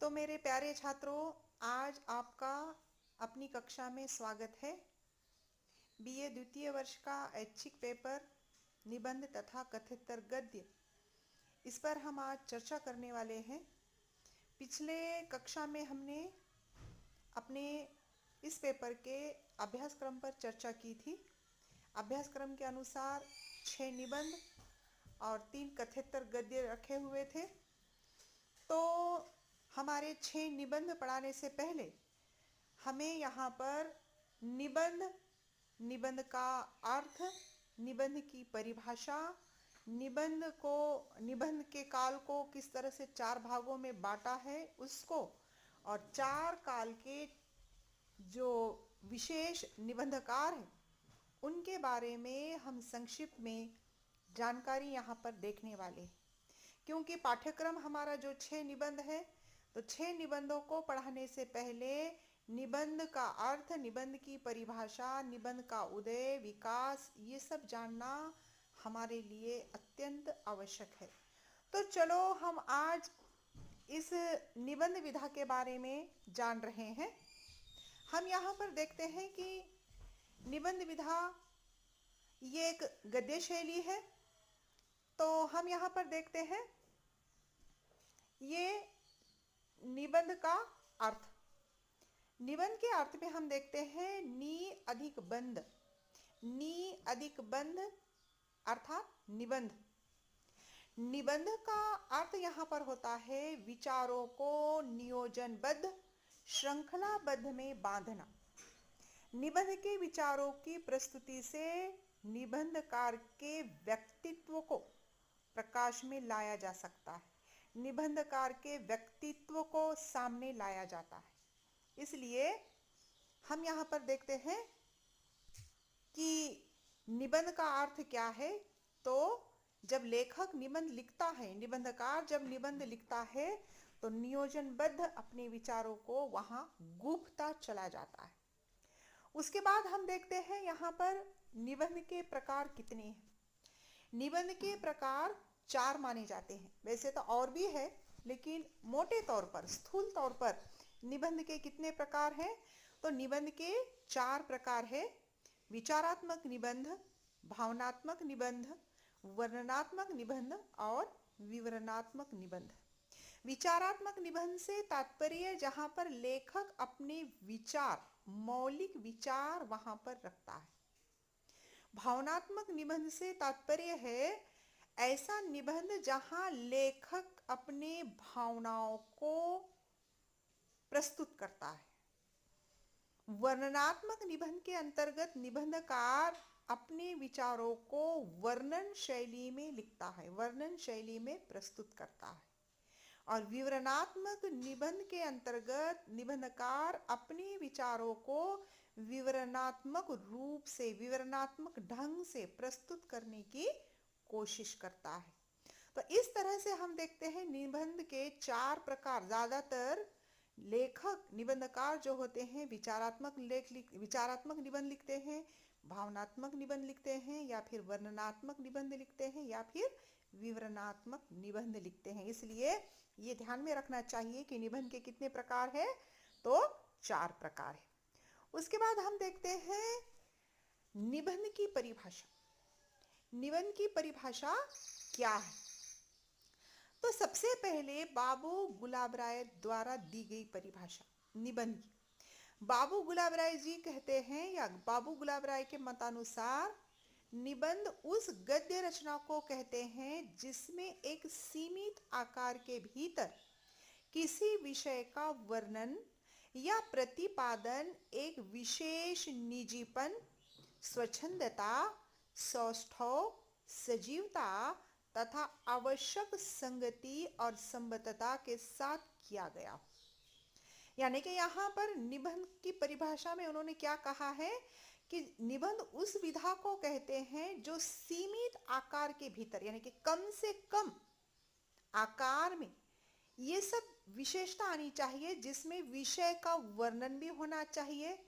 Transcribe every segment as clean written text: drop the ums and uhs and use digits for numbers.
तो मेरे प्यारे छात्रों, आज आपका अपनी कक्षा में स्वागत है। बीए द्वितीय वर्ष का ऐच्छिक पेपर निबंध तथा कथ्यतर गद्य, इस पर हम आज चर्चा करने वाले हैं। पिछले कक्षा में हमने अपने इस पेपर के अभ्यासक्रम पर चर्चा की थी। अभ्यासक्रम के अनुसार 6 निबंध और 3 कथ्यतर गद्य रखे हुए थे। तो हमारे 6 निबंध पढ़ाने से पहले हमें यहाँ पर निबंध का अर्थ, निबंध की परिभाषा, निबंध के काल को किस तरह से 4 भागों में बांटा है उसको, और 4 काल के जो विशेष निबंधकार हैं उनके बारे में हम संक्षिप्त में जानकारी यहाँ पर देखने वाले हैं। क्योंकि पाठ्यक्रम हमारा जो 6 निबंध है, तो 6 निबंधों को पढ़ाने से पहले निबंध का अर्थ, निबंध की परिभाषा, निबंध का उदय, विकास, ये सब जानना हमारे लिए अत्यंत आवश्यक है। तो चलो हम आज इस निबंध विधा के बारे में जान रहे हैं। हम यहाँ पर देखते हैं कि निबंध विधा ये एक गद्य शैली है। तो हम यहाँ पर देखते हैं ये निबंध का अर्थ। निबंध के अर्थ में हम देखते हैं नी अधिक बंध। नी अधिक बंध अर्थात निबंध। निबंध का अर्थ यहाँ पर होता है विचारों को नियोजनबद्ध, श्रृंखलाबद्ध में बांधना। निबंध के विचारों की प्रस्तुति से निबंधकार के व्यक्तित्व को प्रकाश में लाया जा सकता है। निबंधकार के व्यक्तित्व को सामने लाया जाता है। इसलिए हम यहाँ पर देखते हैं कि निबंध का अर्थ क्या है। तो जब लेखक निबंध लिखता है, निबंधकार जब निबंध लिखता है, तो नियोजनबद्ध अपने विचारों को वहाँ गूंथता चला जाता है। उसके बाद हम देखते हैं यहाँ पर निबंध के प्रकार कितने हैं। निबंध के प्रकार 4 माने जाते हैं। वैसे तो और भी है, लेकिन मोटे तौर पर, स्थूल तौर पर निबंध के कितने प्रकार हैं? तो निबंध के 4 प्रकार है। विचारात्मक निबंध, भावनात्मक निबंध, वर्णनात्मक निबंध और विवरणात्मक निबंध। विचारात्मक निबंध से तात्पर्य जहाँ पर लेखक अपने विचार, मौलिक विचार वहाँ पर रखता है। भावनात्मक निबंध से तात्पर्य है ऐसा निबंध जहाँ लेखक अपने भावनाओं को प्रस्तुत करता है। वर्णनात्मक निबंध के अंतर्गत निबंधकार अपने विचारों को वर्णन शैली में लिखता है, वर्णन शैली में प्रस्तुत करता है। और विवरणात्मक निबंध के अंतर्गत निबंधकार अपने विचारों को विवरणात्मक रूप से, विवरणात्मक ढंग से प्रस्तुत करने की कोशिश करता है। तो इस तरह से हम देखते हैं निबंध के 4 प्रकार। ज़्यादातर लेखक, निबंधकार जो होते हैं विचारात्मक निबंध लिखते हैं, भावनात्मक निबंध लिखते हैं, या फिर वर्णनात्मक निबंध लिखते हैं, या फिर विवरणात्मक निबंध लिखते हैं। इसलिए ये ध्यान में रखना चाहिए कि निबंध के कितने प्रकार है? तो 4 प्रकार है। उसके बाद हम देखते हैं निबंध की परिभाषा। निबंध की परिभाषा क्या है? तो सबसे पहले बाबू गुलाब राय द्वारा दी गई परिभाषा निबंध की। बाबू गुलाब राय जी कहते हैं, या बाबू गुलाब राय के मतानुसार, निबंध उस गद्य रचना को कहते हैं जिसमें एक सीमित आकार के भीतर किसी विषय का वर्णन या प्रतिपादन एक विशेष निजीपन, स्वच्छंदता, सौष्ठव, सजीवता तथा आवश्यक संगति और संबद्धता के साथ किया गया। यानी कि यहाँ पर निबंध की परिभाषा में उन्होंने क्या कहा है कि निबंध उस विधा को कहते हैं जो सीमित आकार के भीतर, यानी कि कम से कम आकार में ये सब विशेषता आनी चाहिए, जिसमें विषय का वर्णन भी होना चाहिए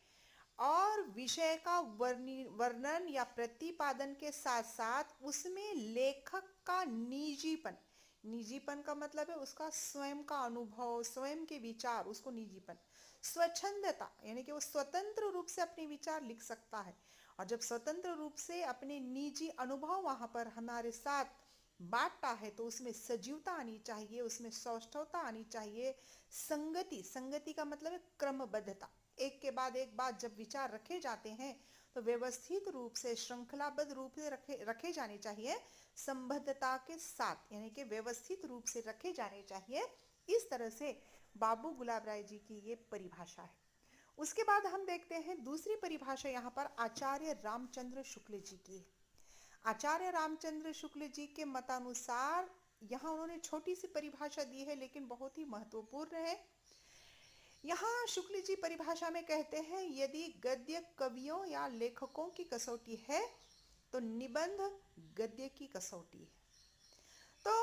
और विषय का वर्णन या प्रतिपादन के साथ साथ उसमें लेखक का निजीपन, निजीपन का मतलब है उसका स्वयं का अनुभव, स्वयं के विचार, उसको निजीपन। स्वच्छंदता यानी कि वो स्वतंत्र रूप से अपने विचार लिख सकता है, और जब स्वतंत्र रूप से अपने निजी अनुभव वहां पर हमारे साथ बांटता है तो उसमें सजीवता आनी चाहिए, उसमें सौष्ठवता आनी चाहिए। संगति, संगति का मतलब है क्रमबद्धता, एक के बाद एक बात जब विचार रखे जाते हैं तो व्यवस्थित रूप से श्रृंखलाबद्ध रूप से रखे रखे जाने चाहिए, संबद्धता के साथ, यानी कि व्यवस्थित रूप से रखे जाने चाहिए। इस तरह से बाबू गुलाब राय जी की ये परिभाषा है। उसके बाद हम देखते हैं दूसरी परिभाषा यहाँ पर आचार्य रामचंद्र शुक्ल जी की है। आचार्य रामचंद्र शुक्ल जी के मतानुसार यहाँ उन्होंने छोटी सी परिभाषा दी है लेकिन बहुत ही महत्वपूर्ण है। यहाँ शुक्ल जी परिभाषा में कहते हैं, यदि गद्य कवियों या लेखकों की कसौटी है तो निबंध गद्य की कसौटी है। तो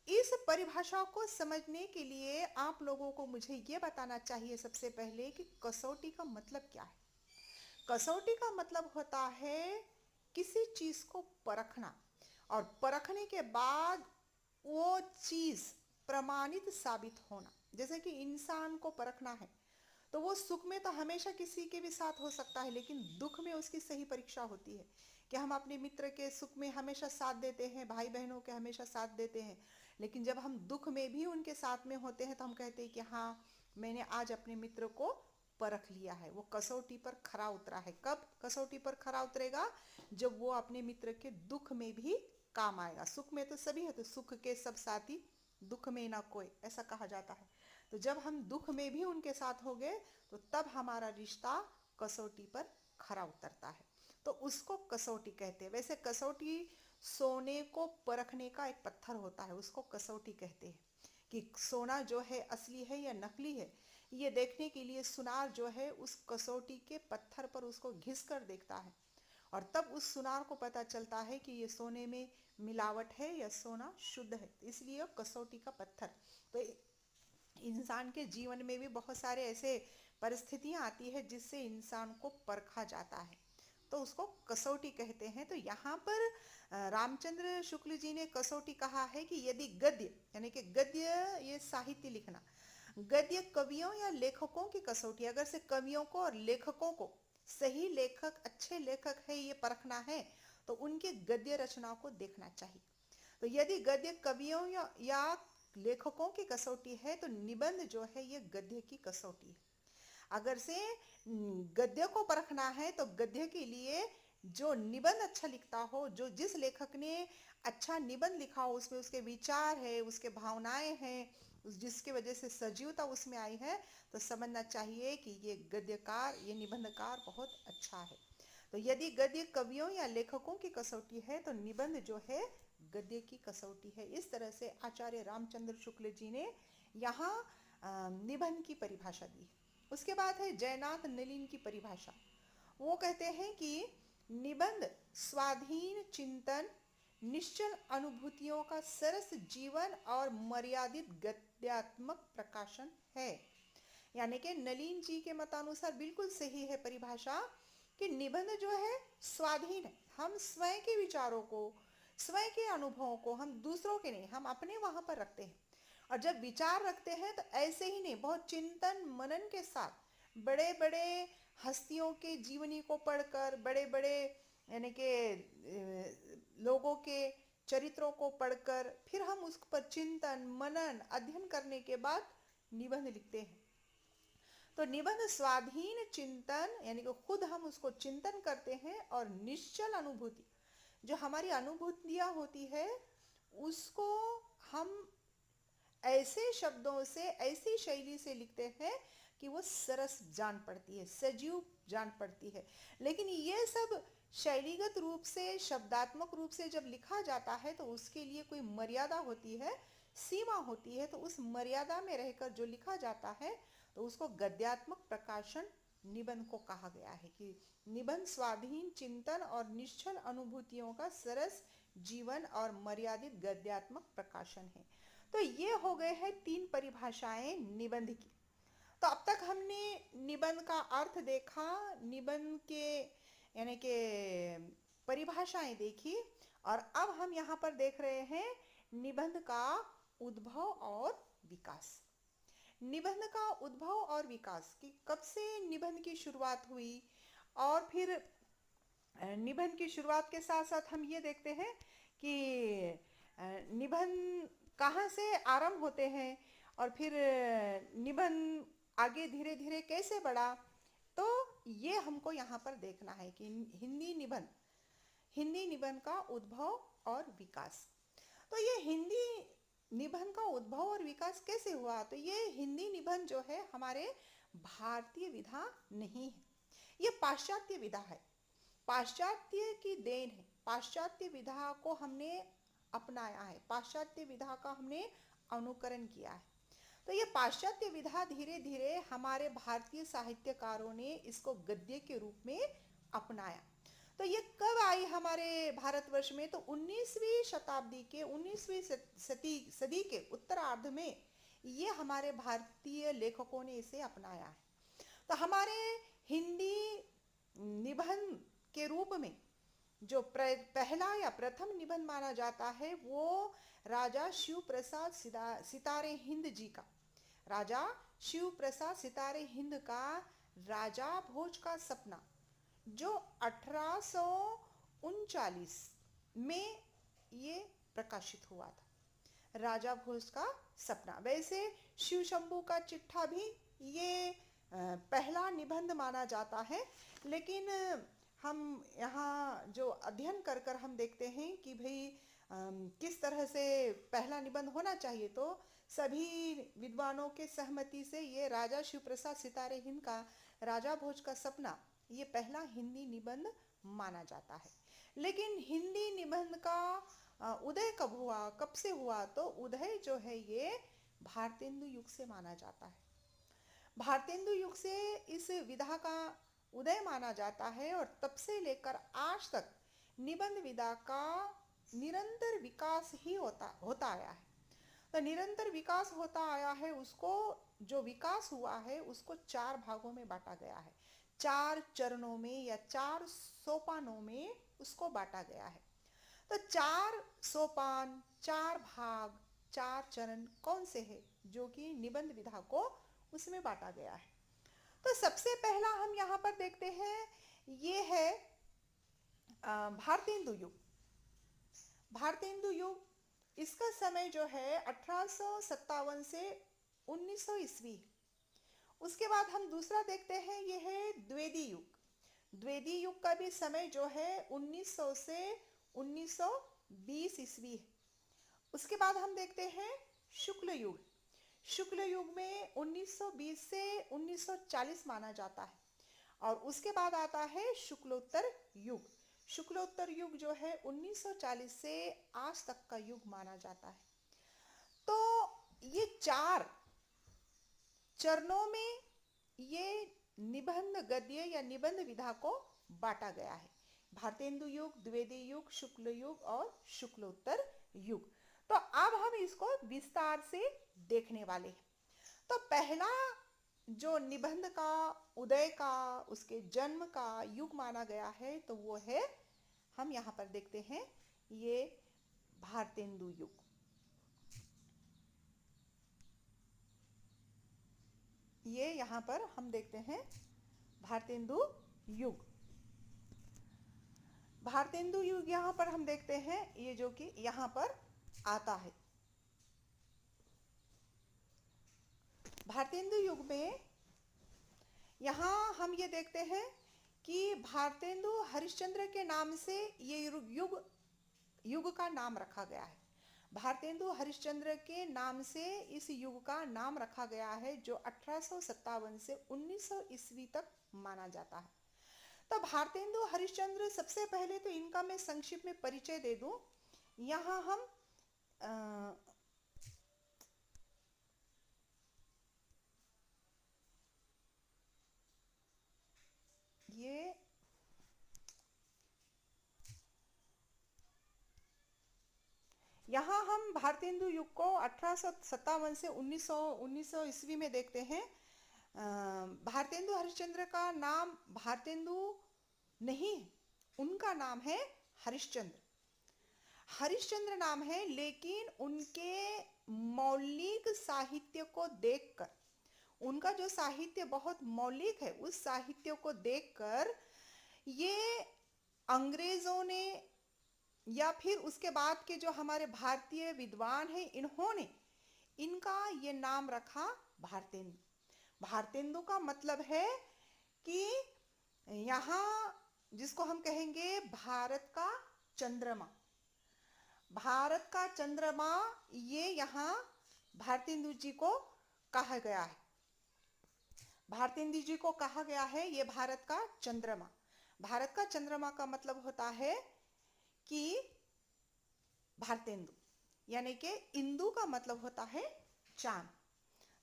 इस परिभाषा को समझने के लिए आप लोगों को मुझे ये बताना चाहिए सबसे पहले कि कसौटी का मतलब क्या है। कसौटी का मतलब होता है किसी चीज को परखना, और परखने के बाद वो चीज प्रमाणित साबित होना। जैसे कि इंसान को परखना है तो वो सुख में तो हमेशा किसी के भी साथ हो सकता है, लेकिन दुख में उसकी सही परीक्षा होती है कि हम अपने मित्र के सुख में हमेशा साथ देते हैं, भाई बहनों के हमेशा साथ देते हैं, लेकिन जब हम दुख में भी उनके साथ में होते हैं तो हम कहते हैं कि हाँ, मैंने आज अपने मित्र को परख लिया है, वो कसौटी पर खरा उतरा है। कब कसौटी पर खरा उतरेगा? जब वो अपने मित्र के दुख में भी काम आएगा। सुख में तो सभी है, तो सुख के सब साथी, दुख में ना कोई, ऐसा कहा जाता है। तो जब हम दुख में भी उनके साथ हो गए तो तब हमारा रिश्ता कसौटी पर खरा उतरता है, तो उसको कसौटी कहते हैं। वैसे कसौटी सोने को परखने का एक पत्थर होता है, उसको कसौटी कहते हैं कि सोना जो है असली है या नकली है, ये देखने के लिए सुनार जो है उस कसौटी के पत्थर पर उसको घिस कर देखता है, और तब उस सुनार को पता चलता है कि ये सोने में मिलावट है या सोना शुद्ध है, इसलिए कसौटी का पत्थर। तो इंसान के जीवन में भी बहुत सारे ऐसे परिस्थितियां आती है जिससे इंसान को परखा जाता है, तो उसको कसौटी कहते हैं। तो यहाँ पर रामचंद्र शुक्ल जी ने कसौटी कहा है कि यदि गद्य, यानी कि गद्य ये साहित्य लिखना, गद्य कवियों या लेखकों की कसौटी, अगर से कवियों को और लेखकों को, सही लेखक अच्छे लेखक है ये परखना है तो उनके गद्य रचनाओं को देखना चाहिए। तो यदि गद्य कवियों या लेखकों की कसौटी है तो निबंध जो है ये गद्य की कसौटी है। अगर से गद्य को परखना है तो गद्य के लिए जो निबंध अच्छा लिखता हो, जो जिस लेखक ने अच्छा निबंध लिखा हो, उसमें उसके विचार है, उसके भावनाएं हैं, जिसकी वजह से सजीवता उसमें आई है, तो समझना चाहिए कि ये गद्यकार, ये निबंधकार बहुत अच्छा है। तो यदि गद्य कवियों या लेखकों की कसौटी है तो निबंध जो है गद्य की कसौटी है। इस तरह से आचार्य रामचंद्र शुक्ल जी ने यहाँ निबंध की परिभाषा दी। उसके बाद है जयनाथ नलिन की परिभाषा। वो कहते हैं कि निबंध स्वाधीन चिंतन, निश्चल अनुभूतियों का सरस जीवन और मर्यादित गद्यात्मक प्रकाशन है। यानी कि नलिन जी के मतानुसार बिल्कुल सही है परिभाषा कि निबंध जो है स्वाधीन है, हम स्वयं के विचारों को, स्वयं के अनुभवों को, हम दूसरों के नहीं, हम अपने वहां पर रखते हैं। और जब विचार रखते हैं तो ऐसे ही नहीं, बहुत चिंतन मनन के साथ, बड़े बड़े हस्तियों के जीवनी को पढ़कर, बड़े बड़े यानी कि लोगों के चरित्रों को पढ़कर, फिर हम उस पर चिंतन मनन अध्ययन करने के बाद निबंध लिखते हैं। तो निबंध स्वाधीन चिंतन, यानी कि खुद हम उसको चिंतन करते हैं, और निश्चल अनुभूति, जो हमारी अनुभूतियां होती है उसको हम ऐसे शब्दों से, ऐसी शैली से लिखते हैं कि वो सरस जान पड़ती है, सजीव जान पड़ती है। लेकिन ये सब शैलीगत रूप से, शब्दात्मक रूप से जब लिखा जाता है तो उसके लिए कोई मर्यादा होती है, सीमा होती है, तो उस मर्यादा में रहकर जो लिखा जाता है तो उसको गद्यात्मक प्रकाशन निबंध को कहा गया है कि निबंध स्वाधीन चिंतन और निश्चल अनुभूतियों का सरस जीवन और मर्यादित गद्यात्मक प्रकाशन है। तो ये हो गए हैं 3 परिभाषाएं निबंध की। तो अब तक हमने निबंध का अर्थ देखा, निबंध के यानी कि परिभाषाएं देखी, और अब हम यहाँ पर देख रहे हैं निबंध का उद्भव और विकास। निबंध का उद्भव और विकास कि कब से निबंध की शुरुआत हुई, और फिर निबंध की शुरुआत के साथ साथ हम ये देखते हैं कि निबंध कहाँ से आरंभ होते हैं, और फिर निबंध आगे धीरे धीरे कैसे बढ़ा। तो ये हमको यहाँ पर देखना है कि हिंदी निबंध का उद्भव और विकास। तो ये हिंदी निबंध का उद्भव और विकास कैसे हुआ, तो ये हिंदी निबंध जो है हमारे भारतीय विधा नहीं है, ये पाश्चात्य विधा है, पाश्चात्य की देन है। पाश्चात्य विधा को हमने अपनाया है, पाश्चात्य विधा का हमने अनुकरण किया है। तो ये पाश्चात्य विधा धीरे धीरे हमारे भारतीय साहित्यकारों ने इसको गद्य के रूप में अपनाया। तो ये कब आई हमारे भारतवर्ष में, तो 19वीं शताब्दी के 19वीं सदी के उत्तरार्ध में ये हमारे भारतीय लेखकों ने इसे अपनाया है। तो हमारे हिंदी निबंध के रूप में जो पहला या प्रथम निबंध माना जाता है वो राजा शिव प्रसाद सितारे हिंद जी का, राजा शिव प्रसाद सितारे हिंद का राजा भोज का सपना, जो 1839 में ये प्रकाशित हुआ था। राजा भोज का सपना, वैसे शिव शंभू का चिट्ठा भी ये पहला निबंध माना जाता है, लेकिन हम यहाँ जो अध्ययन कर कर हम देखते हैं कि भाई किस तरह से पहला निबंध होना चाहिए, तो सभी विद्वानों के सहमति से ये राजा शिव प्रसाद सितारे हिंद का राजा भोज का सपना ये पहला हिंदी निबंध माना जाता है। लेकिन हिंदी निबंध का उदय कब हुआ, कब से हुआ, तो उदय जो है ये भारतेंदु युग से माना जाता है। भारतेंदु युग से इस विधा का उदय माना जाता है, और तब से लेकर आज तक निबंध विधा का निरंतर विकास ही होता आया है। तो निरंतर विकास होता आया है, उसको जो विकास हुआ है उसको 4 भागों में बांटा गया है, 4 चरणों में या 4 सोपानों में उसको बांटा गया है। तो 4 सोपान, 4 भाग, 4 चरण कौन से हैं जो कि निबंध विधा को उसमें बांटा गया है। तो सबसे पहला हम यहाँ पर देखते हैं, ये है भारतेंदु युग। भारतेंदु युग, इसका समय जो है 1857 से 1900 ईस्वी। उसके बाद हम दूसरा देखते हैं, ये है द्विवेदी युग। द्विवेदी युग का भी समय जो है 1900 से 1920 ईस्वी। उसके बाद हम देखते हैं शुक्ल युग। शुक्ल युग में 1920 से 1940 माना जाता है, और उसके बाद आता है शुक्लोत्तर युग। शुक्लोत्तर युग जो है 1940 से आज तक का युग माना जाता है। तो ये 4 चरणों में ये निबंध गद्य या निबंध विधा को बांटा गया है, भारतेंदु युग, द्विवेदी युग, शुक्ल युग और शुक्लोत्तर युग। तो अब हम इसको विस्तार से देखने वाले हैं। तो पहला जो निबंध का उदय का, उसके जन्म का युग माना गया है, तो वो है, हम यहाँ पर देखते हैं, ये भारतेंदु युग। ये यहाँ पर हम देखते हैं भारतेंदु युग। भारतेंदु युग यहाँ पर हम देखते हैं, ये जो कि यहाँ पर आता है। भारतेंदु युग में यहाँ हम ये देखते हैं कि भारतेंदु हरिश्चंद्र के नाम से ये युग का नाम रखा गया है। भारतेंदु हरिश्चंद्र के नाम से इस युग का नाम रखा गया है, जो 1857 से 1900 ईस्वी तक माना जाता है। तो भारतेंदु हरिश्चंद्र, सबसे पहले तो इनका मैं संक्षिप्त में परिचय दे दूं। यहाँ हम यहाँ हम भारतेंदु युग को 1857 से 1900 ईस्वी में देखते हैं। भारतेंदु हरिश्चंद्र का नाम भारतेंदु नहीं, उनका नाम है हरिश्चंद्र। हरिश्चंद्र नाम है, लेकिन उनके मौलिक साहित्य को देखकर, उनका जो साहित्य बहुत मौलिक है, उस साहित्य को देखकर ये अंग्रेजों ने या फिर उसके बाद के जो हमारे भारतीय विद्वान हैं, इन्होंने इनका ये नाम रखा भारतेंदु। भारतेंदु का मतलब है कि यहाँ जिसको हम कहेंगे भारत का चंद्रमा, भारत का चंद्रमा, ये यहाँ भारतेंदु जी को कहा गया है। भारतेंदु जी को कहा गया है ये भारत का चंद्रमा। भारत का चंद्रमा का मतलब होता है कि भारतेंदु, यानी कि इंदु का मतलब होता है चांद।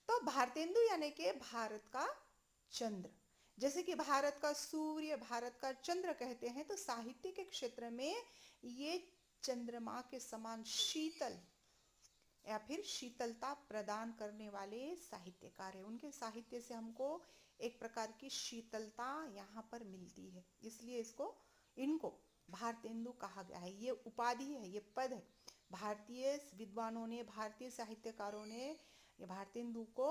तो भारतेंदु यानी कि भारत का चंद्र। जैसे कि भारत का सूर्य, भारत का चंद्र कहते हैं, तो साहित्य के क्षेत्र में ये चंद्रमा के समान शीतल या फिर शीतलता प्रदान करने वाले साहित्यकार है। उनके साहित्य से हमको एक प्रकार की शीतलता यहाँ पर मिलती है, इसलिए इनको भारतेंदु कहा गया है। ये उपाधि है, ये पद है। भारतीय विद्वानों ने, भारतीय साहित्यकारों ने ये भारतेंदु को,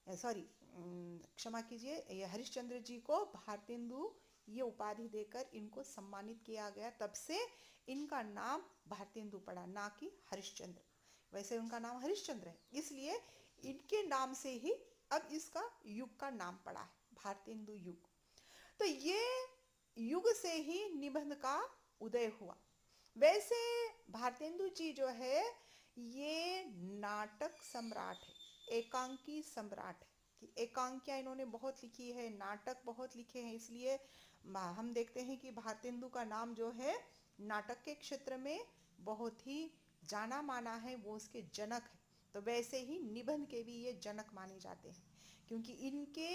सॉरी क्षमा कीजिए, ये हरिश्चंद्र जी को भारतेंदु ये उपाधि देकर इनको सम्मानित किया गया। तब से इनका नाम भारतेंदु पड़ा, ना कि हरिश्चंद्र। वैसे उनका नाम हरिश्चंद्र है, इसलिए इनके नाम से ही अब इसका युग का नाम पड़ा है, भारतेंदु युग। तो ये युग से ही निबंध का उदय हुआ। वैसे भारतेंदु जी जो है ये नाटक सम्राट है, एकांकी सम्राट है। कि एकांकियाँ इन्होंने बहुत लिखी है, नाटक बहुत लिखे हैं, इसलिए हम देखते हैं कि भारतेंदु का नाम जो है नाटक के क्षेत्र में बहुत ही जाना माना है, वो उसके जनक है। तो वैसे ही निबंध के भी ये जनक माने जाते हैं, क्योंकि इनके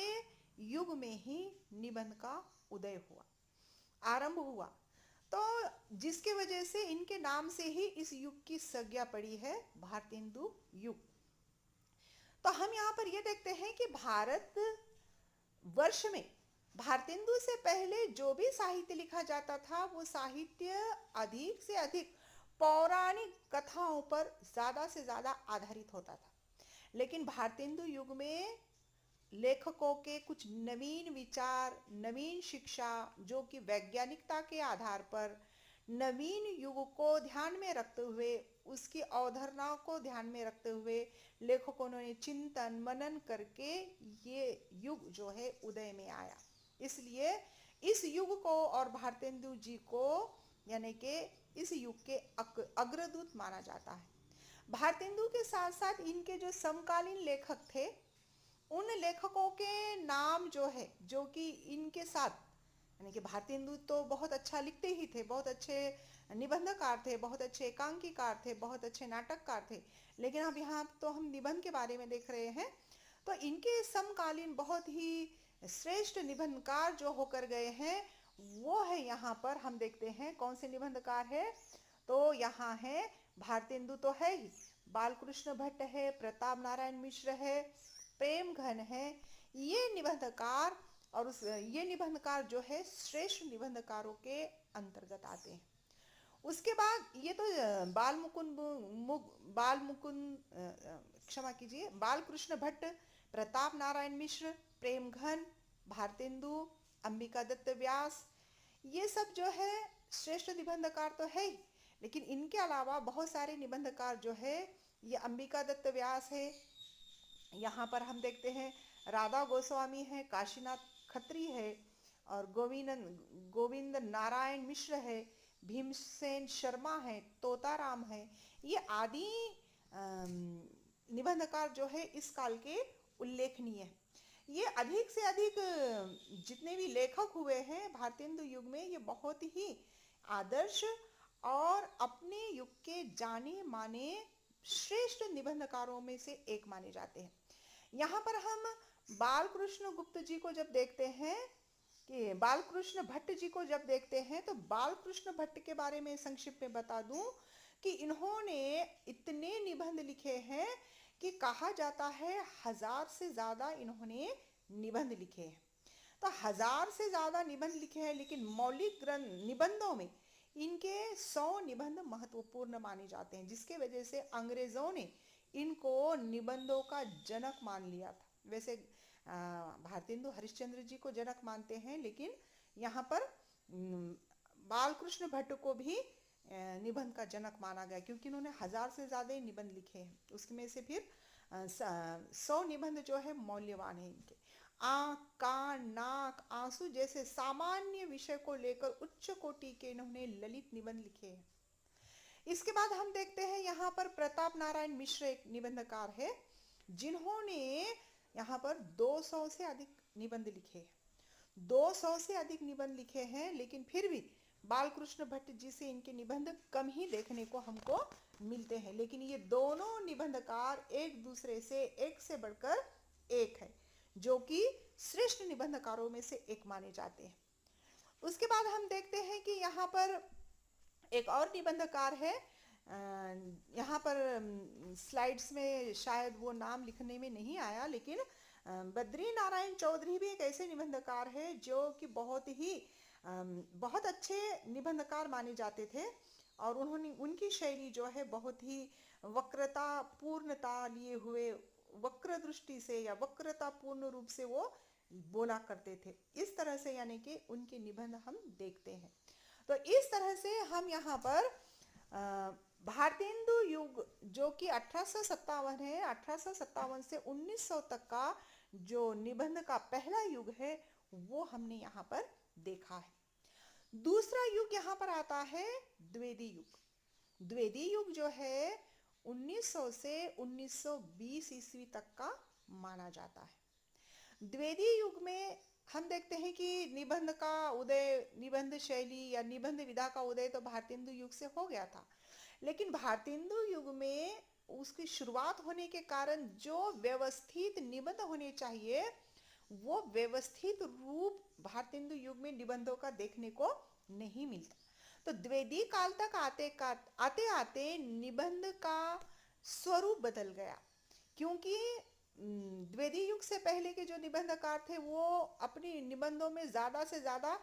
युग में ही निबंध का उदय हुआ, आरंभ हुआ। तो जिसके वजह से इनके नाम से ही इस युग की संज्ञा पड़ी है, भारतेंदु युग। तो हम यहाँ पर ये देखते हैं कि भारत वर्ष में भारतेंदु से पहले जो भी साहित्य लिखा जाता था, वो साहित्य अधिक से अधिक पौराणिक कथाओं पर ज्यादा से ज्यादा आधारित होता था। लेकिन भारतेंदु युग में लेखकों के कुछ नवीन विचार, नवीन शिक्षा, जो कि वैज्ञानिकता के आधार पर नवीन युग को ध्यान में रखते हुए, उसकी अवधारणाओं को ध्यान में रखते हुए लेखकों ने चिंतन मनन करके ये युग जो है उदय में आया। इसलिए इस युग को और भारतेंदु जी को यानी कि इस युग के अग्रदूत माना जाता है। भारतेंदु के साथ साथ इनके जो समकालीन लेखक थे, उन लेखकों के नाम जो है, जो कि इनके साथ, यानी कि भारतेंदु तो बहुत अच्छा लिखते ही थे, बहुत अच्छे निबंधकार थे, बहुत अच्छे एकांकीकार थे, बहुत अच्छे नाटककार थे। लेकिन अब यहाँ तो हम निबंध के बारे में देख रहे हैं। तो इनके समकालीन बहुत ही श्रेष्ठ निबंधकार जो होकर गए हैं, वो है यहाँ पर हम देखते हैं कौन से निबंधकार है। तो यहाँ है भारतेंदु तो है ही, बालकृष्ण भट्ट है, प्रताप नारायण मिश्र है, प्रेम घन है, ये निबंधकार। और ये निबंधकार जो है श्रेष्ठ निबंधकारों के अंतर्गत आते हैं। उसके बाद ये तो बाल मुकुंद क्षमा कीजिए, बालकृष्ण भट्ट, प्रताप नारायण मिश्र, प्रेम घन, भारतेंदु, अंबिका दत्त व्यास, ये सब जो है श्रेष्ठ निबंधकार तो है ही। लेकिन इनके अलावा बहुत सारे निबंधकार जो है, ये अंबिका दत्त व्यास है, यहाँ पर हम देखते हैं राधा गोस्वामी है, काशीनाथ खत्री है, और गोविंद नारायण मिश्र है, भीमसेन शर्मा है, तोताराम है। ये आदि निबंधकार जो है इस काल के उल्लेखनीय है। ये अधिक से अधिक जितने भी लेखक हुए हैं भारतेंदु युग में, ये बहुत ही आदर्श और अपने युग के जाने माने श्रेष्ठ निबंधकारों में से एक माने जाते हैं। यहाँ पर हम बालकृष्ण गुप्त जी को जब देखते हैं, कि बालकृष्ण भट्ट जी को जब देखते हैं, तो बालकृष्ण भट्ट के बारे में संक्षिप्त में बता दूं कि इन्होंने इतने निबंध लिखे हैं कि कहा जाता है 1000 से ज्यादा इन्होंने निबंध लिखे हैं। तो 1000 से ज्यादा निबंध लिखे हैं, लेकिन मौलिक ग्रंथ निबंधों में इनके 100 निबंध महत्वपूर्ण माने जाते हैं, जिसके वजह से अंग्रेजों ने इनको निबंधों का जनक मान लिया था। वैसे भारतेंदु हरिश्चंद्र जी को जनक मानते हैं, लेकिन यहाँ पर बालकृष्ण भट्ट को भी निबंध का जनक माना गया, क्योंकि इन्होंने 1000 से ज्यादा निबंध लिखे हैं। उसमें से फिर 100 निबंध जो है मौल्यवान है इनके। आँख, कान, नाक, आंसू जैसे सामान्य विषय को लेकर उच्च कोटि के इन्होंने ललित निबंध लिखे हैं। इसके बाद हम देखते हैं यहाँ पर प्रताप नारायण मिश्र एक निबंधकार है, जिन्होंने यहाँ पर 200 से अधिक निबंध लिखे हैं। 200 से अधिक निबंध लिखे हैं, लेकिन फिर भी बालकृष्ण भट्ट जी से इनके निबंध कम ही देखने को हमको मिलते हैं। लेकिन ये दोनों निबंधकार एक दूसरे से एक से बढ़कर एक है, जो कि श्रेष्ठ निबंधकारों में से एक माने जाते हैं। उसके बाद हम देखते हैं कि यहाँ पर एक और निबंधकार है, यहाँ पर स्लाइड्स में शायद वो नाम लिखने में नहीं आया, लेकिन बद्री नारायण चौधरी भी एक ऐसे निबंधकार है जो कि बहुत अच्छे निबंधकार माने जाते थे। और उनकी शैली जो है बहुत ही वक्रता पूर्णता लिए हुए, वक्र दृष्टि से या वक्रता पूर्ण रूप से वो बोला करते थे। इस तरह से यानी कि उनके निबंध हम देखते हैं। तो इस तरह से हम यहाँ पर भारतेंदु युग जो कि 1857 है, 1857 से 1900 तक का जो निबंध का पहला युग है वो हमने यहाँ पर देखा है। दूसरा युग यहाँ पर आता है द्विवेदी युग। द्विवेदी युग जो है 1900 से 1920 ईस्वी तक का माना जाता है। द्विवेदी युग में हम देखते हैं कि निबंध का उदय, निबंध शैली या निबंध विधा का उदय तो भारतेंदु युग से हो गया था, लेकिन भारतेंदु युग में उसकी शुरुआत होने के कारण जो व्यवस्थित निबंध होने चाहिए वो व्यवस्थित रूप भारतेंदु युग में निबंधों का देखने को नहीं मिलता। तो द्विवेदी काल तक आते आते निबंध का स्वरूप बदल गया, क्योंकि द्विवेदी युग से पहले के जो निबंधकार थे वो अपनी निबंधों में ज्यादा से ज्यादा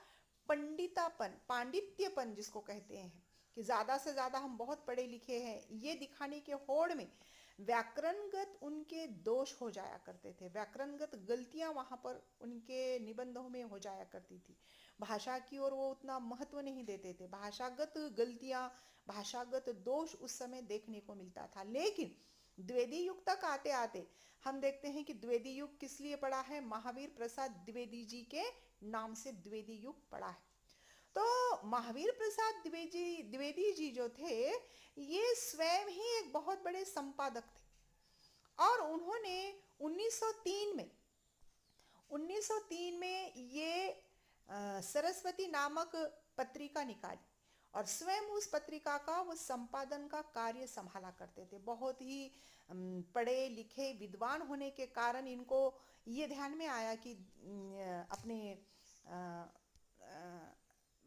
पांडित्यपन जिसको कहते हैं कि ज्यादा से ज्यादा हम बहुत पढ़े लिखे हैं, ये दिखाने के होड़ में व्याकरणगत उनके दोष हो जाया करते थे। व्याकरणगत गलतियां वहां पर उनके निबंधों में हो जाया करती थी। भाषा की ओर वो उतना महत्व नहीं देते थे। भाषागत गलतियां, भाषागत दोष उस समय देखने को मिलता था। लेकिन द्विवेदी युग तक आते आते हम देखते हैं कि द्विवेदी युग किस लिए पड़ा है? महावीर प्रसाद द्विवेदी जी के नाम से द्विवेदी युग पड़ा है। तो महावीर प्रसाद द्विवेदी जी जो थे ये स्वयं ही एक बहुत बड़े संपादक थे, और उन्होंने 1903 में ये सरस्वती नामक पत्रिका निकाली, और स्वयं उस पत्रिका का वो संपादन का कार्य संभाला करते थे। बहुत ही पढ़े लिखे विद्वान होने के कारण इनको ये ध्यान में आया कि अपने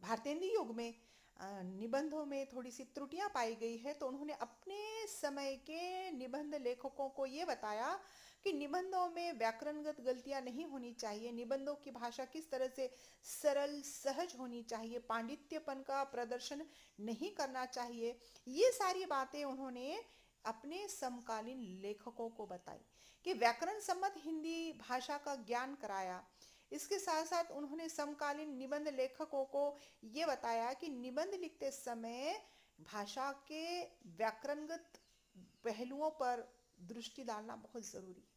भारतेंदु युग में निबंधों में थोड़ी सी त्रुटियां पाई गई है, तो उन्होंने अपने समय के निबंध लेखकों को ये बताया कि निबंधों में व्याकरणगत गलतियां नहीं होनी चाहिए, निबंधों की भाषा किस तरह से सरल सहज होनी चाहिए, पांडित्यपन का प्रदर्शन नहीं करना चाहिए। ये सारी बातें उन्होंने अपने समकालीन लेखकों को बताई कि व्याकरण सम्मत हिंदी भाषा का ज्ञान कराया। इसके साथ साथ उन्होंने समकालीन निबंध लेखकों को ये बताया कि निबंध लिखते समय भाषा के व्याकरणगत पहलुओं पर दृष्टि डालना बहुत जरूरी है।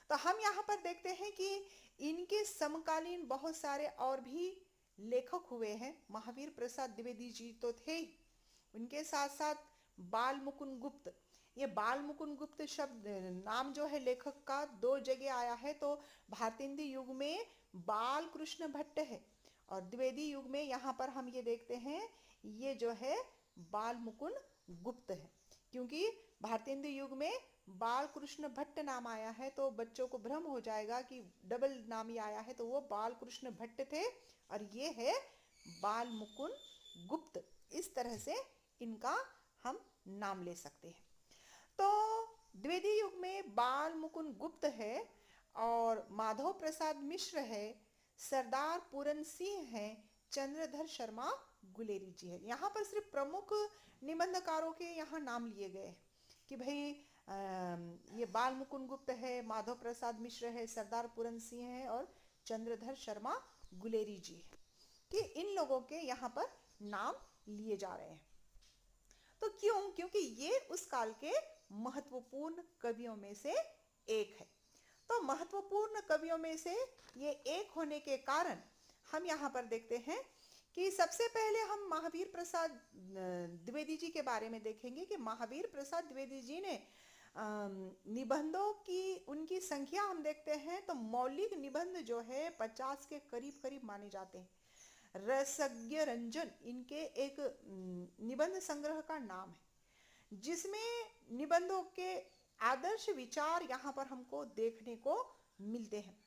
तो हम यहाँ पर देखते हैं कि इनके समकालीन बहुत सारे और भी लेखक हुए हैं। महावीर प्रसाद द्विवेदी जी तो थे ही, उनके साथ साथ बाल मुकुंद गुप्त। ये बाल मुकुंद गुप्त शब्द नाम जो है लेखक का 2 जगह आया है। तो भारतेंदु युग में बाल कृष्ण भट्ट है, और द्विवेदी युग में यहाँ पर हम ये देखते हैं ये जो है बाल मुकुंद गुप्त है। क्योंकि भारतेंदु युग में बाल कृष्ण भट्ट नाम आया है तो बच्चों को भ्रम हो जाएगा कि डबल नाम ही आया है, तो वो बाल कृष्ण भट्ट थे और ये है बाल मुकुंद गुप्त। इस तरह से इनका हम नाम ले सकते हैं। तो द्विवेदी युग में बाल मुकुंद गुप्त है, और माधव प्रसाद मिश्र है, सरदार पूरन सिंह है, चंद्रधर शर्मा गुलेरी जी है। यहाँ पर सिर्फ प्रमुख निबंधकारों के यहाँ नाम लिए गए हैं कि भाई ये बाल मुकुंद गुप्त है, माधव प्रसाद मिश्र है, सरदार पूरन सिंह है और चंद्रधर शर्मा गुलेरी जी है, कि इन लोगों के यहाँ पर नाम लिए जा रहे हैं। तो क्यों? क्योंकि ये उस काल के महत्वपूर्ण कवियों में से एक है। तो महत्वपूर्ण कवियों में से ये एक होने के कारण हम यहाँ पर देखते हैं कि सबसे पहले हम महावीर प्रसाद द्विवेदी जी के बारे में देखेंगे कि महावीर प्रसाद द्विवेदी जी ने निबंधों की उनकी संख्या हम देखते हैं तो मौलिक निबंध जो है 50 के करीब करीब माने जाते हैं। रसज्ञ रंजन इनके एक निबंध संग्रह का नाम है, जिसमें निबंधों के आदर्श विचार यहाँ पर हमको देखने को मिलते हैं।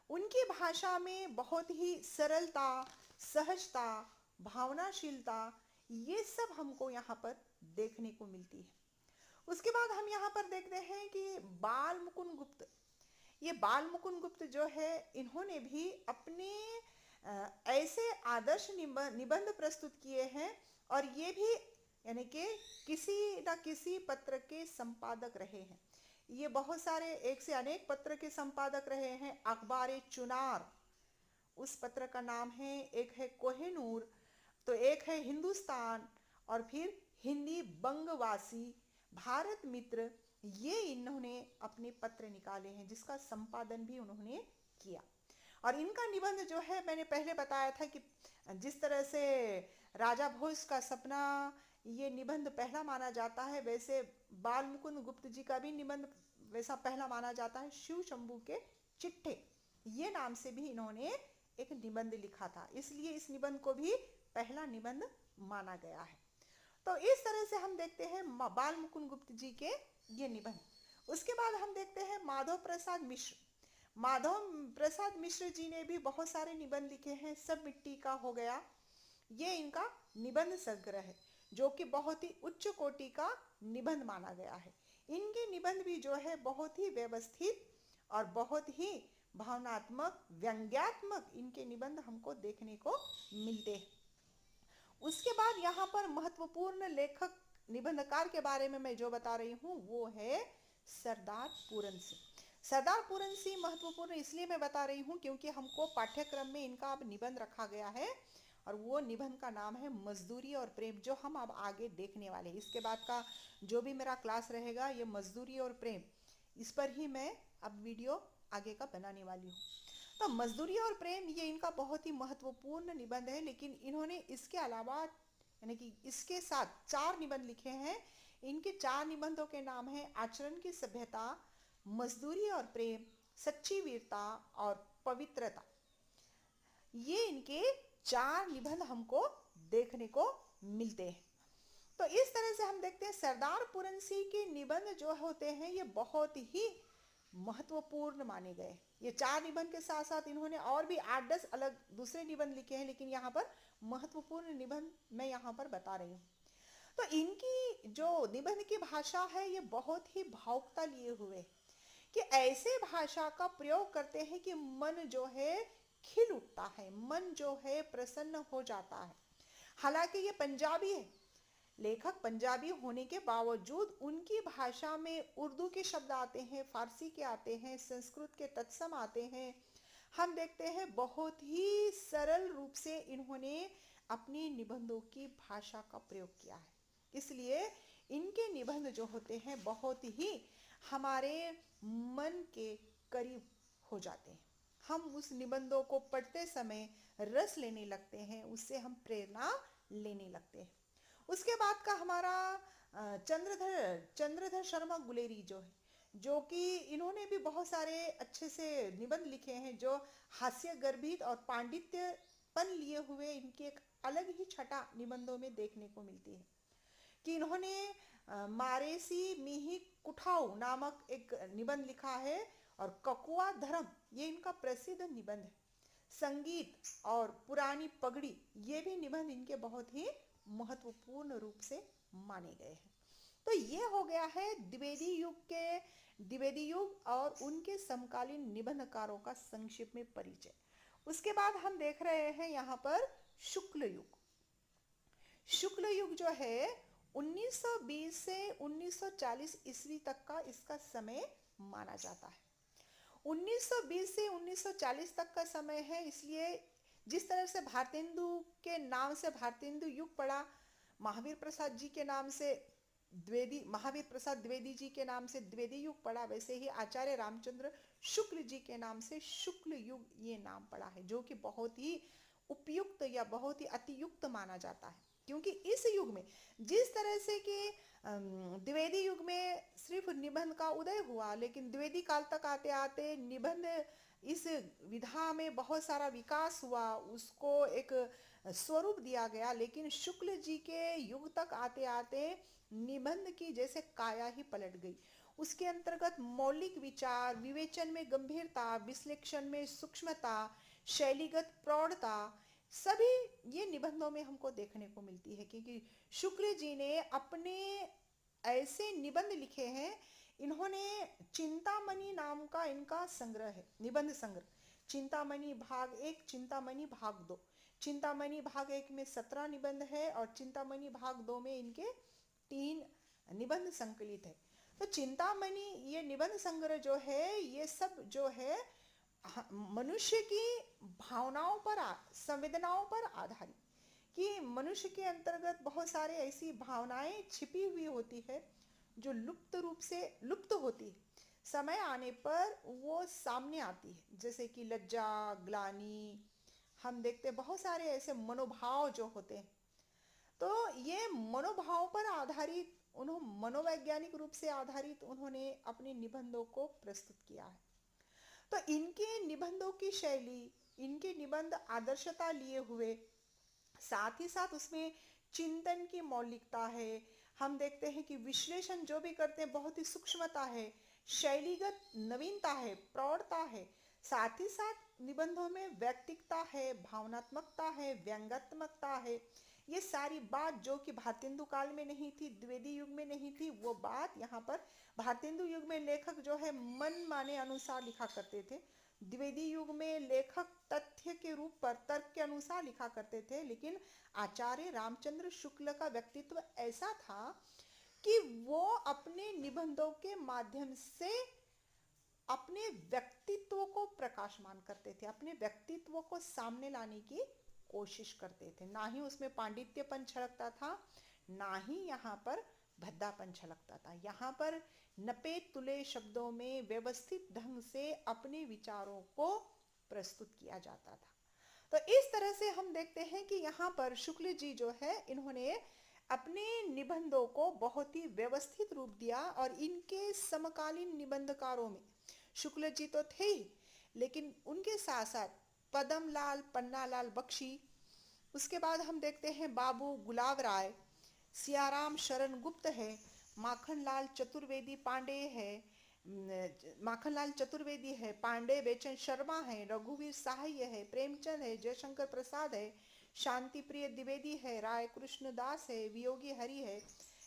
उनकी भाषा में बहुत ही सरलता, सहजता, भावनाशीलता, ये सब हमको यहाँ पर देखने को मिलती है। उसके बाद हम यहाँ पर देखते हैं कि बाल मुकुंद गुप्त, ये बाल मुकुंद गुप्त जो है इन्होंने भी अपने ऐसे आदर्श निबंध प्रस्तुत किए हैं और ये भी यानी कि किसी न किसी पत्र के संपादक रहे हैं। ये बहुत सारे एक से अनेक पत्र के संपादक रहे हैं। अखबार चुनार उस पत्र का नाम है, एक है कोहिनूर, तो एक है हिंदुस्तान और फिर हिंदी बंगवासी, भारत मित्र, ये इन्होंने अपने पत्र निकाले हैं जिसका संपादन भी उन्होंने किया। और इनका निबंध जो है मैंने पहले बताया था कि जिस तरह से राजा भोज का सपना ये निबंध पहला माना जाता है, वैसे बाल मुकुंद गुप्त जी का भी निबंध वैसा पहला माना जाता है। शिव शंभू के चिट्ठे ये नाम से भी इन्होंने एक निबंध लिखा था, इसलिए इस निबंध को भी पहला निबंध माना गया है। तो इस तरह से हम देखते हैं बाल मुकुंद गुप्त जी के ये निबंध। उसके बाद हम देखते हैं माधव प्रसाद मिश्र। माधव प्रसाद मिश्र जी ने भी बहुत सारे निबंध लिखे हैं। सब मिट्टी का हो गया, ये इनका निबंध संग्रह है जो कि बहुत ही उच्च कोटि का निबंध माना गया है। इनके निबंध भी जो है बहुत ही व्यवस्थित और बहुत ही भावनात्मक, व्यंग्यात्मक इनके निबंध हमको देखने को मिलते हैं। उसके बाद यहाँ पर महत्वपूर्ण लेखक निबंधकार के बारे में मैं जो बता रही हूँ वो है सरदार पूरन सिंह। सरदार पूरन सिंह महत्वपूर्ण इसलिए मैं बता रही हूँ क्योंकि हमको पाठ्यक्रम में इनका अब निबंध रखा गया है और वो निबंध का नाम है मजदूरी और प्रेम, जो हम अब आगे देखने वाले हैं। इसके बाद का जो भी मेरा क्लास रहेगा ये मजदूरी और प्रेम, इस पर ही मैं अब वीडियो आगे का बनाने वाली हूँ। तो मजदूरी और प्रेम ये इनका बहुत ही महत्वपूर्ण निबंध है, लेकिन इन्होंने इसके अलावा यानी कि इसके साथ 4 निबंध लिखे हैं। इनके 4 निबंधों के नाम है आचरण की सभ्यता, मजदूरी और प्रेम, सच्ची वीरता और पवित्रता। ये इनके 4 निबंध हमको देखने को मिलते हैं। तो इस तरह से हम देखते हैं सरदार पूरन सिंह के निबंध जो होते हैं ये बहुत ही महत्वपूर्ण माने गए। ये 4 निबंध के साथ साथ इन्होंने और भी 8-10 अलग दूसरे निबंध लिखे हैं, लेकिन यहाँ पर महत्वपूर्ण निबंध मैं यहाँ पर बता रही हूँ। तो इनकी जो निबंध की भाषा है ये बहुत ही भावुकता लिए हुए कि ऐसे भाषा का प्रयोग करते हैं कि मन जो है खिल उठता है, मन जो है प्रसन्न हो जाता है। हालांकि ये पंजाबी है, लेखक पंजाबी होने के बावजूद उनकी भाषा में उर्दू के शब्द आते हैं, फारसी के आते हैं, संस्कृत के तत्सम आते हैं। हम देखते हैं बहुत ही सरल रूप से इन्होंने अपनी निबंधों की भाषा का प्रयोग किया है, इसलिए इनके निबंध जो होते हैं बहुत ही हमारे मन के करीब हो जाते हैं। हम उस निबंधों को पढ़ते समय रस लेने लगते हैं, उससे हम प्रेरणा लेने लगते हैं। उसके बाद का हमारा चंद्रधर शर्मा गुलेरी जो है, जो कि इन्होंने भी बहुत सारे अच्छे से निबंध लिखे हैं जो हास्य गर्भित और पांडित्यपन लिए हुए इनकी एक अलग ही छटा निबंधों में देखने को मिलती है। कि इन्होंने मारेसी मिही कुठाऊ नामक एक निबंध लिखा है और ककुआ धर्म ये इनका प्रसिद्ध निबंध है। संगीत और पुरानी पगड़ी ये भी निबंध इनके बहुत ही महत्वपूर्ण रूप से माने गए हैं। तो ये हो गया है द्विवेदी युग और उनके समकालीन निबंधकारों का संक्षिप्त में परिचय। उसके बाद हम देख रहे हैं यहाँ पर शुक्ल युग। शुक्ल युग जो है 1920 से 1940 ईस्वी तक का इसका समय माना जाता है। 1920 से 1940 तक का समय है, इसलिए जिस तरह से भारतेंदु के नाम से भारतेंदु युग पड़ा, महावीर प्रसाद जी के नाम से द्विवेदी, महावीर प्रसाद द्विवेदी जी के नाम से द्विवेदी युग पड़ा, वैसे ही आचार्य रामचंद्र शुक्ल जी के नाम से शुक्ल युग ये नाम पड़ा है, जो कि बहुत ही उपयुक्त या बहुत ही अतियुक्त माना जाता है। क्योंकि इस युग में जिस तरह से कि द्विवेदी युग में सिर्फ निबंध का उदय हुआ, लेकिन द्विवेदी काल तक आते आते निबंध इस विधा में बहुत सारा विकास हुआ, उसको एक स्वरूप दिया गया। लेकिन शुक्ल जी के युग तक आते आते निबंध की जैसे काया ही पलट गई। उसके अंतर्गत मौलिक विचार, विवेचन में गंभीरता, विश्लेषण में सूक्ष्मता, शैलीगत प्रौढ़ता, सभी ये निबंधों में हमको देखने को मिलती है। क्योंकि शुक्ल जी ने अपने ऐसे निबंध लिखे हैं, इन्होंने चिंतामणि नाम का इनका संग्रह है, निबंध संग्रह, चिंतामणि भाग 1, चिंतामणि भाग 2। चिंतामणि भाग 1 में 17 निबंध है और चिंतामणि भाग 2 में इनके 3 निबंध संकलित है। तो चिंतामणि ये निबंध संग्रह जो है, ये सब जो है मनुष्य की भावनाओं पर, संवेदनाओं पर आधारित, कि मनुष्य के अंतर्गत बहुत सारे ऐसी भावनाएं छिपी हुई होती है जो लुप्त रूप से लुप्त होती है, समय आने पर वो सामने आती है। जैसे कि लज्जा, ग्लानि, हम देखते हैं बहुत सारे ऐसे मनोभाव जो होते हैं। तो ये मनोभाव पर आधारित, उन्होंने मनोवैज्ञानिक रूप से आधारित उन्होंने अपने निबंधों को प्रस्तुत किया है। तो इनके निबंधों की शैली, इनके निबंध आदर्शता लिए हुए, साथ ही साथ उसमें चिंतन की मौलिकता है। हम देखते हैं कि विश्लेषण जो भी करते हैं बहुत ही सूक्ष्मता है, शैलीगत नवीनता है, प्रौढ़ता है। साथ ही साथ निबंधों में व्यक्तिकता है, भावनात्मकता है, व्यंग्यात्मकता है। ये सारी बात जो कि भारतेंदु काल में नहीं थी, द्विवेदी युग में नहीं थी, वो बात यहाँ पर भारतेंदु युग में लेखक जो है मन माने अनुसार लिखा करते थे। द्विवेदी युग में लेखक तथ्य के रूप पर तर्क के अनुसार लिखा करते थे। लेकिन आचार्य रामचंद्र शुक्ल का व्यक्तित्व ऐसा था कि वो अपने निबंधों के माध्यम से अपने व्यक्तित्व को प्रकाशमान करते थे, अपने व्यक्तित्व को सामने लाने की कोशिश करते थे। ना ही उसमें पांडित्यपन छलकता था, ना ही यहाँ पर भद्दापन छलकता था। यहाँ पर नपे तुले शब्दों में व्यवस्थित ढंग से अपने विचारों को प्रस्तुत किया जाता था। तो इस तरह से हम देखते हैं कि यहाँ पर शुक्ल जी जो है, इन्होंने अपने निबंधों को बहुत ही व्यवस्थित रूप दिया। और इनके समकालीन निबंधकारों में शुक्ल जी तो थे ही, लेकिन उनके साथ साथ पद्मलाल, पन्नालाल बख्शी, उसके बाद हम देखते हैं बाबू गुलाब राय, सियाराम शरण गुप्त है, माखनलाल चतुर्वेदी पांडे है, माखनलाल चतुर्वेदी है, पांडे बेचन शर्मा है, रघुवीर सहाय है, प्रेमचंद है, जयशंकर प्रसाद है, शांति प्रिय द्विवेदी है, राय कृष्ण दास है, वियोगी हरि है।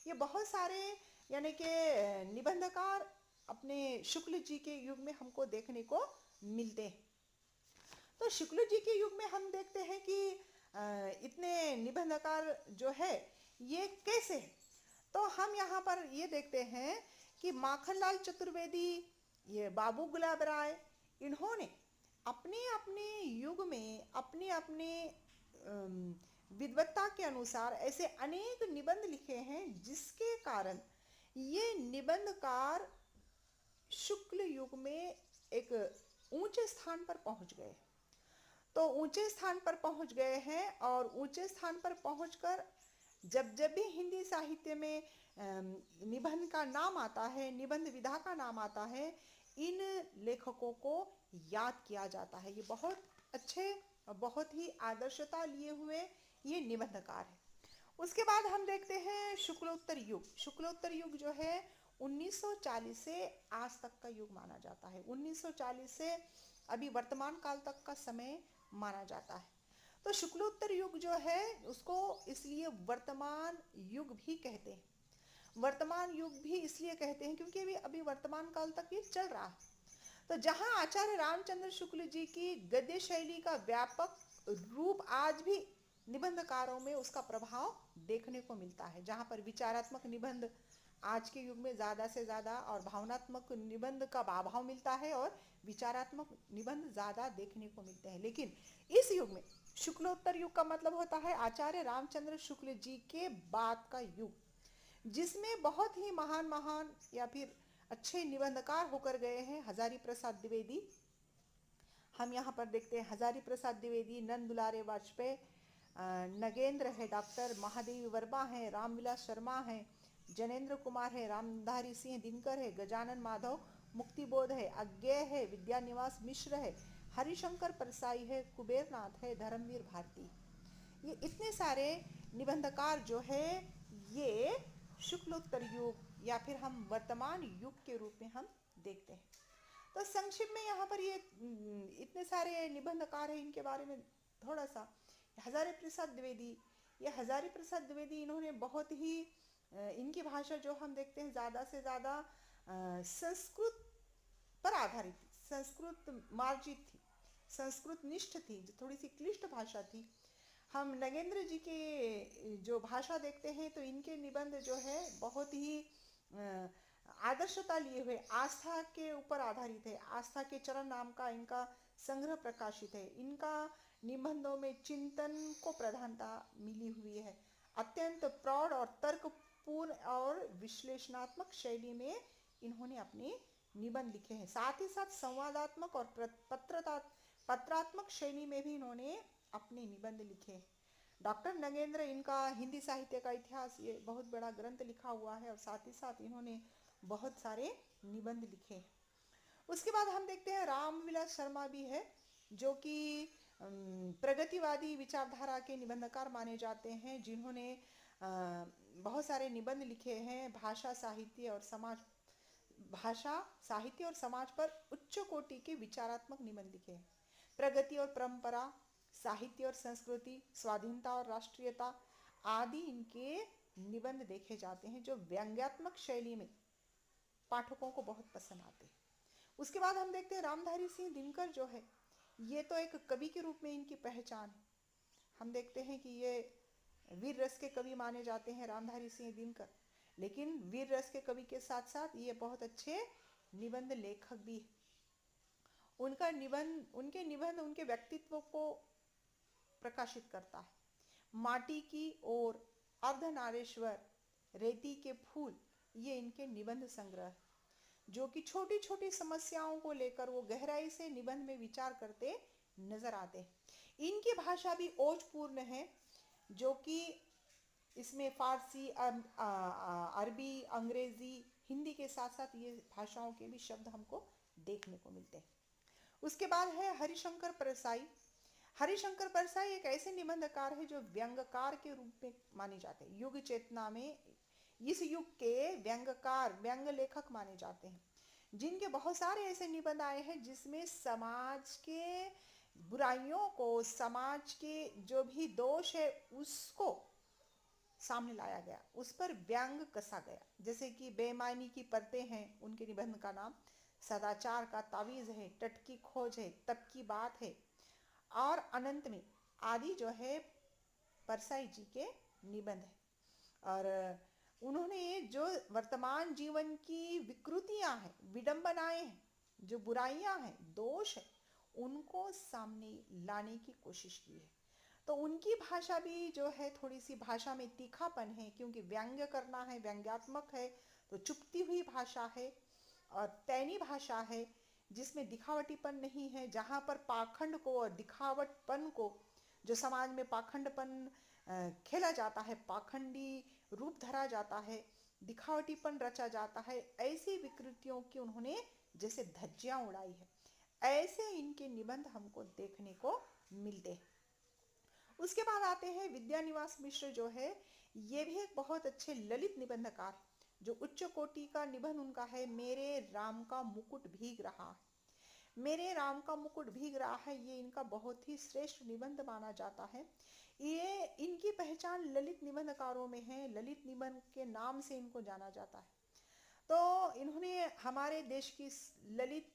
ये बहुत सारे यानी कि निबंधकार अपने शुक्ल जी के युग में हमको देखने को मिलते हैं। तो शुक्ल जी के युग में हम देखते हैं कि इतने निबंधकार जो है ये कैसे है। तो हम यहाँ पर ये देखते हैं कि माखनलाल चतुर्वेदी, ये बाबू गुलाब राय, इन्होंने अपने अपने युग में अपने अपने विद्वत्ता के अनुसार ऐसे अनेक निबंध लिखे हैं, जिसके कारण ये निबंधकार शुक्ल युग में एक ऊंचे स्थान पर पहुंच गए। तो ऊंचे स्थान पर पहुंच गए हैं, और ऊंचे स्थान पर पहुंचकर जब जब भी हिंदी साहित्य में निबंध का नाम आता है, निबंध विधा का नाम आता है, इन लेखकों को याद किया जाता है। ये बहुत अच्छे, बहुत ही आदर्शता लिए हुए ये निबंधकार है। उसके बाद हम देखते हैं शुक्लोत्तर युग। शुक्लोत्तर युग जो है 1940 से आज तक का युग माना जाता है। 1940 से अभी वर्तमान काल तक का समय माना जाता है। तो शुक्लोत्तर युग जो है उसको इसलिए वर्तमान युग भी कहते हैं। वर्तमान युग भी इसलिए कहते हैं क्योंकि अभी वर्तमान काल तक ये चल रहा है। तो जहां आचार्य रामचंद्र शुक्ल जी की गद्य शैली का व्यापक रूप आज भी निबंधकारों में उसका प्रभाव देखने को मिलता है। जहाँ पर विचारात्मक निबंध आज के युग में ज़्यादा से ज़्यादा और भावनात्मक निबंध का अभाव मिलता है और विचारात्मक निबंध ज़्यादा देखने को मिलते हैं। लेकिन इस युग में शुक्लोत्तर युग का मतलब होता है आचार्य रामचंद्र शुक्ल जी के बाद का युग, जिसमें बहुत ही महान महान या फिर अच्छे निबंधकार होकर गए हैं। हजारी प्रसाद द्विवेदी, हम यहाँ पर देखते हैं हजारी प्रसाद द्विवेदी, नंद दुलारे वाजपेयी, नगेंद्र है, डॉक्टर महादेवी वर्मा है, रामविलास शर्मा है, जनेन्द्र कुमार है, रामधारी सिंह दिनकर है, गजानन माधव मुक्तिबोध है, अज्ञेय है, विद्यानिवास मिश्र है, हरिशंकर परसाई है, कुबेरनाथ है, धर्मवीर भारती। ये इतने सारे निबंधकार जो है ये शुक्लोत्तर युग या फिर हम वर्तमान युग के रूप में हम देखते हैं। तो संक्षिप्त में यहाँ पर ये इतने सारे निबंधकार हैं, इनके बारे में थोड़ा सा। हजारी प्रसाद द्विवेदी, ये हजारी प्रसाद द्विवेदी इन्होंने बहुत ही इनकी भाषा जो हम देखते हैं ज़्यादा से ज़्यादा संस्कृत पर आधारित थी, संस्कृत मार्जित थी, संस्कृत निष्ठ थी, जो थोड़ी सी क्लिष्ट भाषा थी। हम नगेंद्र जी के जो भाषा देखते हैं तो इनके निबंध जो है बहुत ही आदर्शता लिए हुए आस्था के ऊपर आधारित है। आस्था के चरण नाम का इनका संग्रह प्रकाशित है। इनका निबंधों में चिंतन को प्रधानता मिली हुई है। अत्यंत प्रौढ़ और तर्कपूर्ण और विश्लेषणात्मक शैली में इन्होंने अपने निबंध लिखे हैं। साथ ही साथ संवादात्मक और पत्रात्मक शैली में भी इन्होंने अपने निबंध लिखे। डॉक्टर नगेंद्र, इनका हिंदी साहित्य का इतिहास ये बहुत बड़ा ग्रंथ लिखा हुआ है और साथ ही साथ इन्होंने बहुत सारे निबंध लिखे। उसके बाद हम देखते हैं रामविलास शर्मा भी है, जो कि प्रगतिवादी विचारधारा के निबंधकार माने जाते हैं, जिन्होंने बहुत सारे निबंध लिखे हैं। भाषा साहित्य और समाज पर उच्च कोटि के विचारात्मक निबंध लिखे हैं। प्रगति और परंपरा, साहित्य और संस्कृति, स्वाधीनता और राष्ट्रीयता आदि इनके निबंध देखे जाते हैं, जो व्यंग्यात्मक शैली में पाठकों को बहुत पसंद आते हैं। उसके बाद हम देखते हैं रामधारी सिंह दिनकर जो है, ये तो एक कवि के रूप में इनकी पहचान है। हम देखते हैं कि ये वीर रस के कवि माने जाते हैं रामधारी सिंह दिनकर, लेकिन वीर रस के कवि के साथ साथ ये बहुत अच्छे निबंध लेखक भी है। उनके निबंध उनके व्यक्तित्व को प्रकाशित करता है। माटी की ओर, अर्धनारेश्वर, रेती के फूल, ये इनके निबंध संग्रह है, जो कि छोटी छोटी समस्याओं को लेकर वो गहराई से निबंध में विचार करते नजर आते हैं। इनकी भाषा भी ओजपूर्ण है, जो कि इसमें फारसी, अरबी, अंग्रेजी, हिंदी के साथ साथ ये भाषाओं के भी शब्द हमको देखने को मिलते हैं। उसके बाद है हरिशंकर परसाई। हरिशंकर परसाई एक ऐसे निबंधकार है जो व्यंग्यकार के रूप में माने जाते हैं। युग चेतना में इस युग के व्यंग्य लेखक माने जाते हैं, जिनके बहुत सारे ऐसे निबंध आए हैं जिसमें समाज के बुराइयों को, समाज के जो भी दोष है उसको सामने लाया गया, उस पर व्यंग कसा गया। जैसे कि बेईमानी की परतें हैं, उनके निबंध का नाम, सदाचार का तावीज है, तट की खोज है, तब की बात है, और अनंत में आदि जो है परसाई जी के निबंध है। और उन्होंने जो वर्तमान जीवन की विकृतियां हैं, विडंबनाएं हैं, जो बुराइयां हैं, दोष है, उनको सामने लाने की कोशिश की है। तो उनकी भाषा भी जो है थोड़ी सी भाषा में तीखापन है, क्योंकि व्यंग्य करना है, व्यंग्यात्मक है, तो चुपती हुई भाषा है और तैनी भाषा है, जिसमें दिखावटीपन नहीं है। जहाँ पर पाखंड को और दिखावटपन को, जो समाज में पाखंडपन खेला जाता है, पाखंडी रूप धरा जाता है, दिखावटीपन रचा जाता है, ऐसी विकृतियों की उन्होंने जैसे धज्जियां उड़ाई है, ऐसे इनके निबंध हमको देखने को मिलते हैं। उसके बाद आते हैं विद्यानिवास मिश्र जो है, ये भी एक बहुत अच्छे ललित निबंधकार, जो उच्च कोटि का निबंध उनका है, मेरे राम का मुकुट भीग रहा है। मेरे राम का मुकुट भीग रहा है, ये इनका बहुत ही श्रेष्ठ निबंध माना जाता है। ये इनकी पहचान ललित निबंधकारों में है, ललित निबंध के नाम से इनको जाना जाता है। तो इन्होंने हमारे देश की ललित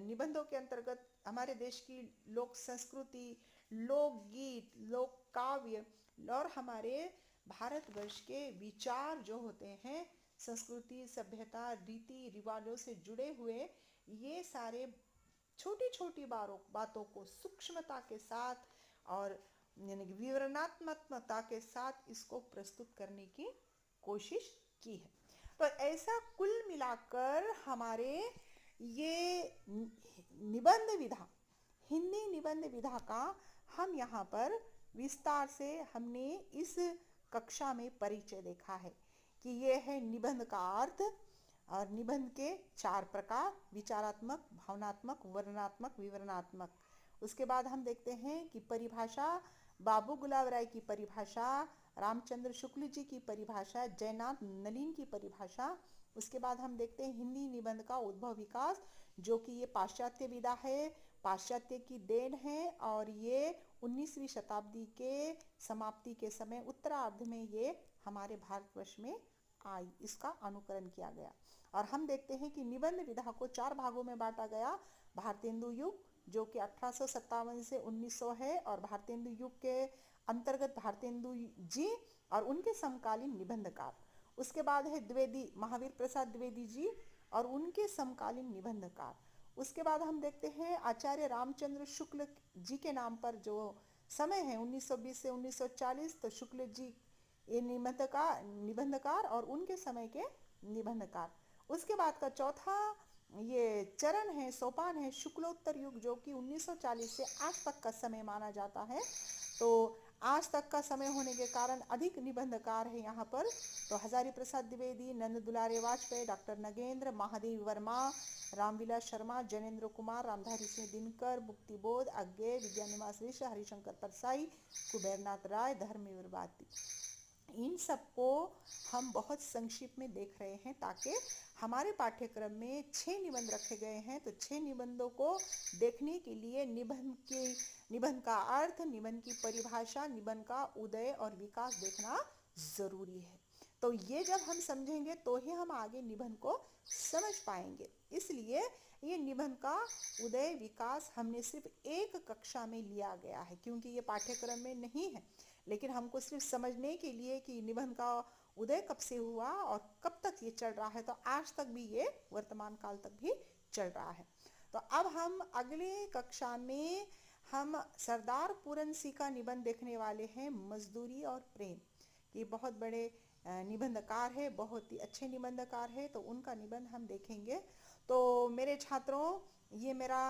निबंधों के अंतर्गत हमारे देश की लोक संस्कृति, लोकगीत, लोक काव्य और हमारे भारतवर्ष के विचार जो होते हैं, संस्कृति, सभ्यता, रीति रिवाजों से जुड़े हुए, ये सारे छोटी छोटी बातों को सूक्ष्मता के साथ और यानी कि विवरणात्मकता के साथ इसको प्रस्तुत करने की कोशिश की है। तो ऐसा कुल मिलाकर हमारे ये निबंध विधा, हिंदी निबंध विधा का हम यहाँ पर विस्तार से हमने इस कक्षा में परिचय देखा है कि ये है निबंध का अर्थ और निबंध के 4 प्रकार, विचारात्मक, भावनात्मक, वर्णनात्मक, विवरणात्मक। उसके बाद हम देखते हैं कि परिभाषा, बाबू गुलाब राय की परिभाषा, रामचंद्र शुक्ल जी की परिभाषा, जयनाथ नलिन की परिभाषा। उसके बाद हम देखते हैं हिंदी निबंध का उद्भव विकास, जो कि ये पाश्चात्य विधा है, पाश्चात्य की देन है और ये 19वीं शताब्दी के समाप्ति के समय उत्तरार्ध में ये हमारे भारतवर्ष में आई, इसका अनुकरण किया गया। और हम देखते हैं कि निबंध विधा को 4 भागों में बांटा गया। भारतेंदु युग जो कि 1857 से 1900 है, और भारतेंदु युग के अंतर्गत भारतेंदु जी और उनके समकालीन निबंधकार। उसके बाद है द्विवेदी, महावीर प्रसाद द्विवेदी जी और उनके समकालीन निबंधकार। उसके बाद हम देखते हैं आचार्य रामचंद्र शुक्ल जी के नाम पर जो समय है 1920 से 1940, तो शुक्ल जी ये निबंधकार और उनके समय के निबंधकार। उसके बाद का चौथा ये चरण है, सोपान है, शुक्लोत्तर युग, जो कि 1940 से आज तक का समय माना जाता है। तो आज तक का समय होने के कारण अधिक निबंधकार है यहाँ पर। तो हजारी प्रसाद द्विवेदी, नंद दुलारे वाजपेयी, डॉक्टर नगेंद्र, महादेव वर्मा, रामविलास शर्मा, जैनेन्द्र कुमार, रामधारी सिंह दिनकर, मुक्तिबोध, अज्ञे, विद्यानिवास ऋषि, हरिशंकर परसाई, कुबेरनाथ राय, धर्मवीर बाती, इन सबको हम बहुत संक्षिप्त में देख रहे हैं ताकि हमारे पाठ्यक्रम में 6 निबंध रखे गए हैं। तो 6 निबंधों को देखने के लिए निबंध का अर्थ, निबंध की परिभाषा, निबंध का उदय और विकास देखना जरूरी है। तो ये जब हम समझेंगे तो ही हम आगे निबंध को समझ पाएंगे। इसलिए ये निबंध का उदय विकास हमने सिर्फ एक कक्षा में लिया गया है, क्योंकि ये पाठ्यक्रम में नहीं है, लेकिन हमको सिर्फ समझने के लिए कि निबंध का उदय कब से हुआ और कब तक ये चल रहा है, तो आज तक भी ये वर्तमान काल तक भी चल रहा है। तो अब हम अगले कक्षा में हम सरदार पूरन सिंह का निबंध देखने वाले हैं, मजदूरी और प्रेम। ये बहुत बड़े निबंधकार है, बहुत ही अच्छे निबंधकार है, तो उनका निबंध हम देखेंगे। तो मेरे छात्रों, ये मेरा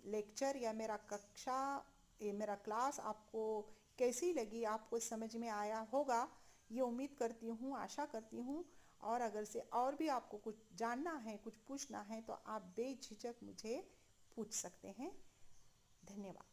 लेक्चर या मेरा कक्षा, ये मेरा क्लास आपको कैसी लगी, आपको समझ में आया होगा, ये उम्मीद करती हूँ, आशा करती हूँ। और अगर से और भी आपको कुछ जानना है, कुछ पूछना है, तो आप बेझिझक मुझे पूछ सकते हैं। धन्यवाद।